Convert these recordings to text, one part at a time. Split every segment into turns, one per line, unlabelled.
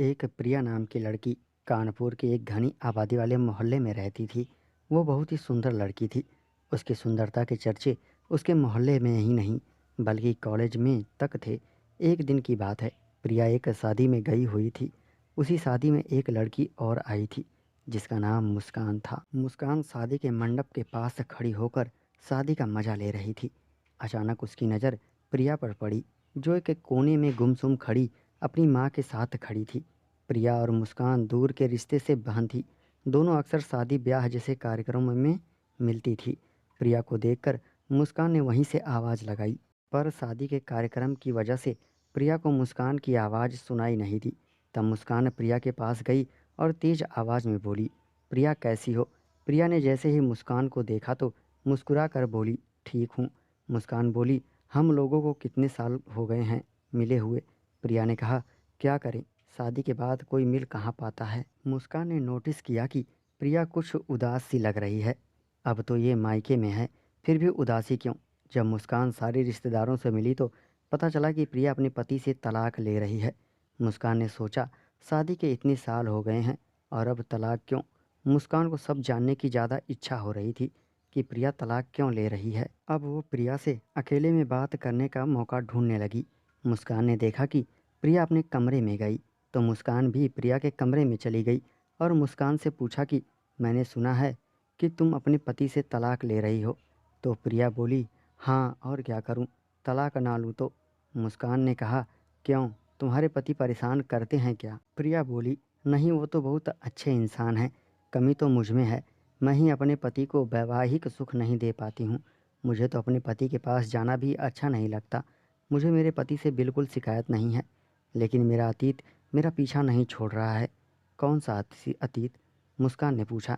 एक प्रिया नाम की लड़की कानपुर के एक घनी आबादी वाले मोहल्ले में रहती थी। वो बहुत ही सुंदर लड़की थी। उसकी सुंदरता के चर्चे उसके मोहल्ले में ही नहीं बल्कि कॉलेज में तक थे। एक दिन की बात है, प्रिया एक शादी में गई हुई थी। उसी शादी में एक लड़की और आई थी जिसका नाम मुस्कान था। मुस्कान शादी के मंडप के पास खड़ी होकर शादी का मजा ले रही थी। अचानक उसकी नज़र प्रिया पर पड़ी, जो एक कोने में गुमसुम खड़ी अपनी माँ के साथ खड़ी थी। प्रिया और मुस्कान दूर के रिश्ते से बहन थी। दोनों अक्सर शादी ब्याह जैसे कार्यक्रमों में मिलती थी। प्रिया को देखकर मुस्कान ने वहीं से आवाज़ लगाई, पर शादी के कार्यक्रम की वजह से प्रिया को मुस्कान की आवाज़ सुनाई नहीं दी। तब मुस्कान प्रिया के पास गई और तेज़ आवाज़ में बोली, प्रिया कैसी हो? प्रिया ने जैसे ही मुस्कान को देखा तो मुस्कुरा कर बोली, ठीक हूँ। मुस्कान बोली, हम लोगों को कितने साल हो गए हैं मिले हुए? प्रिया ने कहा, क्या करें, शादी के बाद कोई मिल कहाँ पाता है। मुस्कान ने नोटिस किया कि प्रिया कुछ उदास सी लग रही है। अब तो ये मायके में है, फिर भी उदासी क्यों? जब मुस्कान सारे रिश्तेदारों से मिली तो पता चला कि प्रिया अपने पति से तलाक ले रही है। मुस्कान ने सोचा, शादी के इतने साल हो गए हैं और अब तलाक क्यों? मुस्कान को सब जानने की ज़्यादा इच्छा हो रही थी कि प्रिया तलाक क्यों ले रही है। अब वो प्रिया से अकेले में बात करने का मौका ढूंढने लगी। मुस्कान ने देखा कि प्रिया अपने कमरे में गई तो मुस्कान भी प्रिया के कमरे में चली गई और मुस्कान से पूछा कि मैंने सुना है कि तुम अपने पति से तलाक ले रही हो। तो प्रिया बोली, हाँ और क्या करूं, तलाक ना लूँ तो? मुस्कान ने कहा, क्यों, तुम्हारे पति परेशान करते हैं क्या? प्रिया बोली, नहीं, वो तो बहुत अच्छे इंसान हैं, कमी तो मुझ में है। मैं ही अपने पति को वैवाहिक सुख नहीं दे पाती हूँ। मुझे तो अपने पति के पास जाना भी अच्छा नहीं लगता। मुझे मेरे पति से बिल्कुल शिकायत नहीं है, लेकिन मेरा अतीत मेरा पीछा नहीं छोड़ रहा है। कौन सा अतीत? मुस्कान ने पूछा।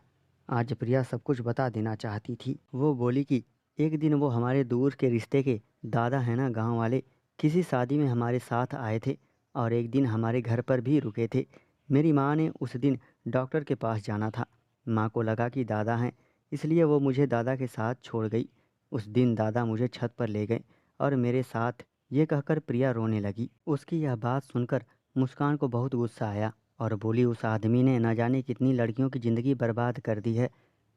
आज प्रिया सब कुछ बता देना चाहती थी। वो बोली कि एक दिन वो हमारे दूर के रिश्ते के दादा हैं ना, गांव वाले, किसी शादी में हमारे साथ आए थे और एक दिन हमारे घर पर भी रुके थे। मेरी माँ ने उस दिन डॉक्टर के पास जाना था। माँ को लगा कि दादा हैं, इसलिए वो मुझे दादा के साथ छोड़ गई। उस दिन दादा मुझे छत पर ले गए और मेरे साथ, ये कहकर प्रिया रोने लगी। उसकी यह बात सुनकर मुस्कान को बहुत गुस्सा आया और बोली, उस आदमी ने न जाने कितनी लड़कियों की ज़िंदगी बर्बाद कर दी है।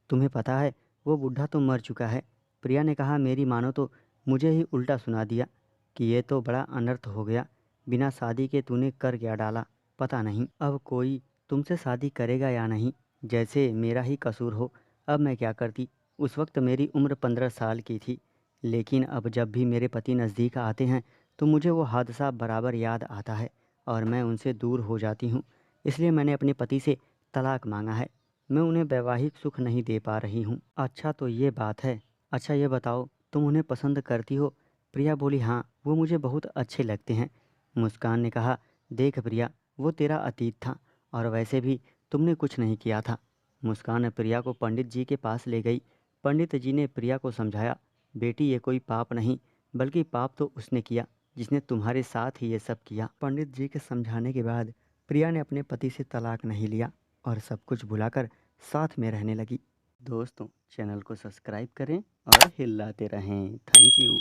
तुम्हें पता है वो बूढ़ा तो मर चुका है। प्रिया ने कहा, मेरी मानो तो मुझे ही उल्टा सुना दिया कि ये तो बड़ा अनर्थ हो गया। बिना शादी के तूने कर क्या डाला पता नहीं। अब कोई तुमसे शादी करेगा या नहीं, जैसे मेरा ही कसूर हो। अब मैं क्या करती? उस वक्त मेरी उम्र 15 साल की थी, लेकिन अब जब भी मेरे पति नज़दीक आते हैं तो मुझे वो हादसा बराबर याद आता है और मैं उनसे दूर हो जाती हूँ। इसलिए मैंने अपने पति से तलाक मांगा है। मैं उन्हें वैवाहिक सुख नहीं दे पा रही हूँ। अच्छा तो ये बात है। अच्छा ये बताओ, तुम उन्हें पसंद करती हो? प्रिया बोली, हाँ, वो मुझे बहुत अच्छे लगते हैं। मुस्कान ने कहा, देख प्रिया, वो तेरा अतीत था और वैसे भी तुमने कुछ नहीं किया था। मुस्कान प्रिया को पंडित जी के पास ले गई। पंडित जी ने प्रिया को समझाया, बेटी ये कोई पाप नहीं, बल्कि पाप तो उसने किया जिसने तुम्हारे साथ ही ये सब किया। पंडित जी के समझाने के बाद प्रिया ने अपने पति से तलाक नहीं लिया और सब कुछ भुलाकर साथ में रहने लगी। दोस्तों, चैनल को सब्सक्राइब करें और हिलाते रहें। Thank you.